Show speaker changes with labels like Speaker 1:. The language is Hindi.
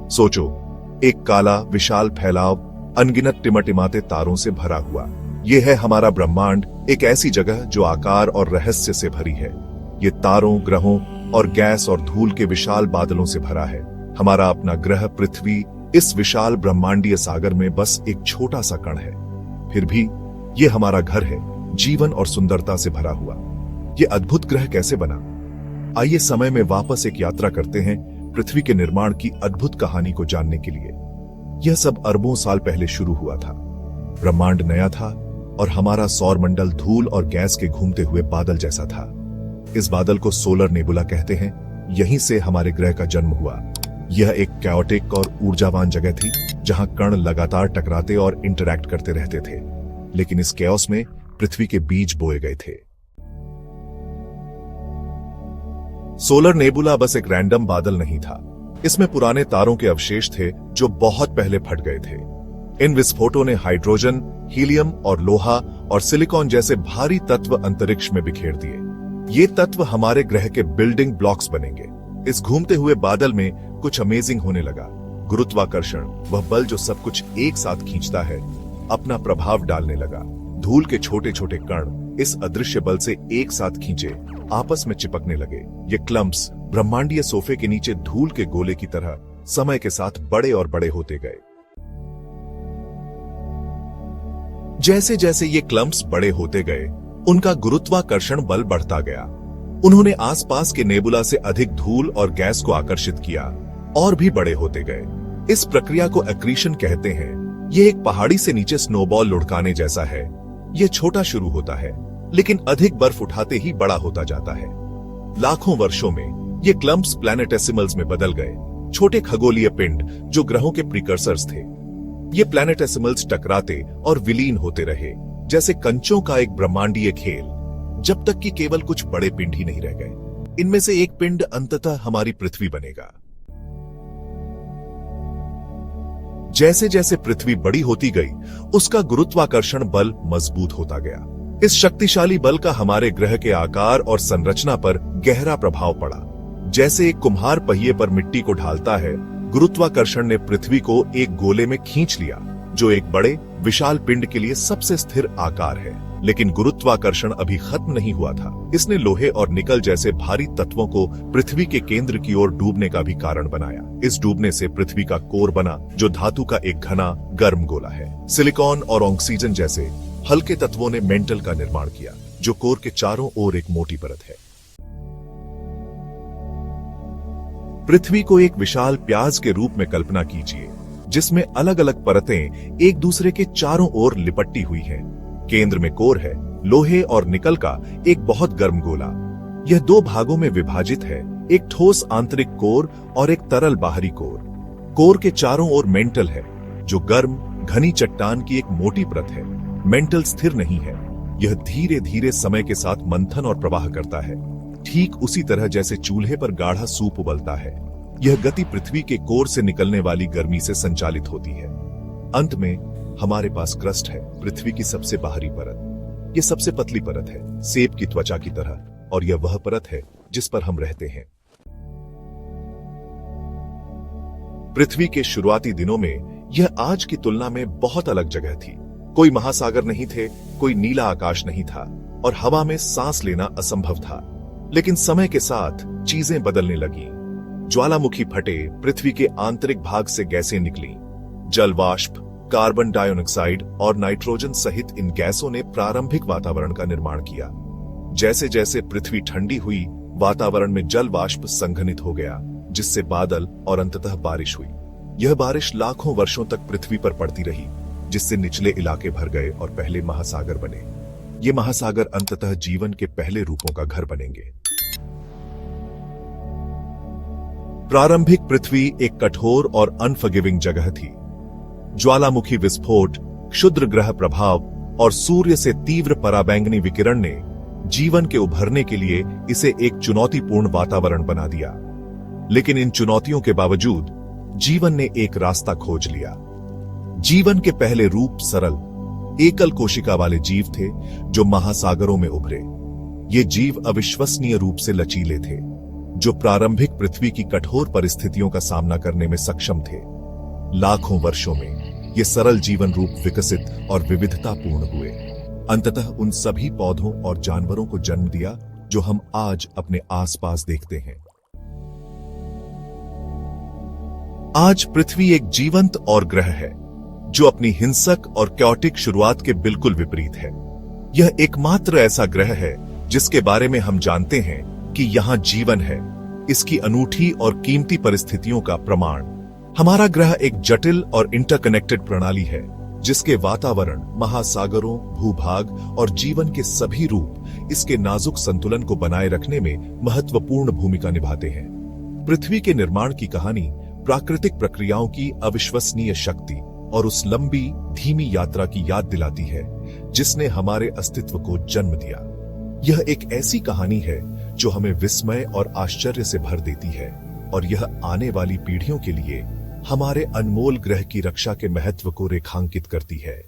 Speaker 1: सोचो, एक काला विशाल फैलाव अनगिनत टिमटिमाते तारों से भरा हुआ। यह है हमारा ब्रह्मांड, एक ऐसी जगह जो आकार और रहस्य से भरी है। ये तारों, ग्रहों और गैस और धूल के विशाल बादलों से भरा है। हमारा अपना ग्रह पृथ्वी इस विशाल ब्रह्मांडीय सागर में बस एक छोटा सा कण है। फिर भी ये हमारा घर है, जीवन और सुंदरता से भरा हुआ। ये अद्भुत ग्रह कैसे बना? आइए समय में वापस एक यात्रा करते हैं पृथ्वी के निर्माण की अद्भुत कहानी को जानने के लिए। यह सब अरबों साल पहले शुरू हुआ था। ब्रह्मांड नया था और हमारा सौरमंडल धूल और गैस के घूमते हुए बादल जैसा था। इस बादल को सोलर नेबुला कहते हैं। यहीं से हमारे ग्रह का जन्म हुआ। यह एक कैओटिक और ऊर्जावान जगह थी जहां कण लगातार टकराते और इंटरैक्ट करते रहते थे। लेकिन इस कैओस में पृथ्वी के बीज बोए गए थे। सोलर नेबुला बस एक रैंडम बादल नहीं था। इसमें पुराने तारों के अवशेष थे जो बहुत पहले फट गए थे। इन विस्फोटों ने हाइड्रोजन, हीलियम और लोहा और सिलिकॉन जैसे भारी तत्व अंतरिक्ष में बिखेर दिए। ये तत्व हमारे ग्रह के बिल्डिंग ब्लॉक्स बनेंगे। इस घूमते हुए बादल में कुछ अमेजिंग होने लगा। गुरुत्वाकर्षण, वह बल जो सब कुछ एक साथ खींचता है, अपना प्रभाव डालने लगा। धूल के छोटे छोटे कण इस अदृश्य बल से एक साथ खींचे आपस में चिपकने लगे। ये क्लम्प्स ब्रह्मांडीय सोफे के नीचे धूल के गोले की तरह समय के साथ बड़े और बड़े होते गए। जैसे जैसे ये क्लम्प्स बड़े होते गए, उनका गुरुत्वाकर्षण बल बढ़ता गया। उन्होंने आसपास के नेबुला से अधिक धूल और गैस को आकर्षित किया और भी बड़े होते गए। इस प्रक्रिया को एक्रीशन कहते हैं। यह एक पहाड़ी से नीचे स्नोबॉल लुढ़काने जैसा है। यह छोटा शुरू होता है, लेकिन अधिक बर्फ उठाते ही बड़ा होता जाता है। लाखों वर्षों में ये क्लम्प्स प्लैनेटेसिमल्स में बदल गए, छोटे खगोलीय पिंड जो ग्रहों के प्रीकर्सर्स थे। ये प्लैनेटेसिमल्स टकराते और विलीन होते रहे, जैसे कंचों का एक ब्रह्मांडीय खेल, जब तक कि केवल कुछ बड़े पिंड ही नहीं रह गए। इनमें से एक पिंड अंततः हमारी पृथ्वी बनेगा। जैसे जैसे पृथ्वी बड़ी होती गई, उसका गुरुत्वाकर्षण बल मजबूत होता गया। इस शक्तिशाली बल का हमारे ग्रह के आकार और संरचना पर गहरा प्रभाव पड़ा। जैसे एक कुम्हार पहिए पर मिट्टी को ढालता है, गुरुत्वाकर्षण ने पृथ्वी को एक गोले में खींच लिया, जो एक बड़े विशाल पिंड के लिए सबसे स्थिर आकार है। लेकिन गुरुत्वाकर्षण अभी खत्म नहीं हुआ था। इसने लोहे और निकल जैसे भारी तत्वों को पृथ्वी के केंद्र की ओर डूबने का भी कारण बनाया। इस डूबने से पृथ्वी का कोर बना, जो धातु का एक घना गर्म गोला है। सिलिकॉन और ऑक्सीजन जैसे हल्के तत्वों ने मेंटल का निर्माण किया, जो कोर के चारों ओर एक मोटी परत है। पृथ्वी को एक विशाल प्याज के रूप में कल्पना कीजिए, जिसमें अलग अलग परतें एक दूसरे के चारों ओर लिपटी हुई हैं। केंद्र में कोर है, लोहे और निकल का एक बहुत गर्म गोला। यह दो भागों में विभाजित है, एक ठोस आंतरिक कोर और एक तरल बाहरी कोर। कोर के चारों ओर मेंटल है, जो गर्म घनी चट्टान की एक मोटी परत है। मेंटल स्थिर नहीं है, यह धीरे धीरे समय के साथ मंथन और प्रवाह करता है, ठीक उसी तरह जैसे चूल्हे पर गाढ़ा सूप उबलता है। यह गति पृथ्वी के कोर से निकलने वाली गर्मी से संचालित होती है। अंत में हमारे पास क्रस्ट है, पृथ्वी की सबसे बाहरी परत। यह सबसे पतली परत है, सेब की त्वचा की तरह, और यह वह परत है जिस पर हम रहते हैं। पृथ्वी के शुरुआती दिनों में यह आज की तुलना में बहुत अलग जगह थी। कोई महासागर नहीं थे, कोई नीला आकाश नहीं था, और हवा में सांस लेना असंभव था। लेकिन समय के साथ चीजें बदलने लगी। ज्वालामुखी फटे, पृथ्वी के आंतरिक भाग से गैसें निकली। जल वाष्प, कार्बन डाइऑक्साइड और नाइट्रोजन सहित इन गैसों ने प्रारंभिक वातावरण का निर्माण किया। जैसे जैसे पृथ्वी ठंडी हुई, वातावरण में जल वाष्प संघनित हो गया, जिससे बादल और अंततः बारिश हुई। यह बारिश लाखों वर्षों तक पृथ्वी पर पड़ती रही, जिससे निचले इलाके भर गए और पहले महासागर बने। ये महासागर अंततः जीवन के पहले रूपों का घर बनेंगे। प्रारंभिक पृथ्वी एक कठोर और अनफॉरगिविंग जगह थी। ज्वालामुखी विस्फोट, क्षुद्र ग्रह प्रभाव और सूर्य से तीव्र पराबैंगनी विकिरण ने जीवन के उभरने के लिए इसे एक चुनौतीपूर्ण वातावरण बना दिया। लेकिन इन चुनौतियों के बावजूद जीवन ने एक रास्ता खोज लिया। जीवन के पहले रूप सरल, एकल कोशिका वाले जीव थे जो महासागरों में उभरे। ये जीव अविश्वसनीय रूप से लचीले थे। जो प्रारंभिक पृथ्वी की कठोर परिस्थितियों का सामना करने में सक्षम थे। लाखों वर्षों में ये सरल जीवन रूप विकसित और विविधतापूर्ण हुए, अंततः उन सभी पौधों और जानवरों को जन्म दिया जो हम आज अपने आसपास देखते हैं। आज पृथ्वी एक जीवंत और ग्रह है जो अपनी हिंसक और कैओटिक शुरुआत के बिल्कुल विपरीत है। यह एकमात्र ऐसा ग्रह है जिसके बारे में हम जानते हैं कि यहां जीवन है। इसकी अनूठी और कीमती परिस्थितियों का प्रमाण हमारा ग्रह एक जटिल और इंटरकनेक्टेड प्रणाली है जिसके वातावरण, महासागरों, भूभाग और जीवन के सभी रूप इसके नाजुक संतुलन को बनाए रखने में महत्वपूर्ण भूमिका निभाते हैं। पृथ्वी के निर्माण की कहानी प्राकृतिक प्रक्रियाओं की अविश्वसनीय शक्ति और उस लंबी धीमी यात्रा की याद दिलाती है जिसने हमारे अस्तित्व को जन्म दिया। यह एक ऐसी कहानी है जो हमें विस्मय और आश्चर्य से भर देती है और यह आने वाली पीढ़ियों के लिए हमारे अनमोल ग्रह की रक्षा के महत्व को रेखांकित करती है।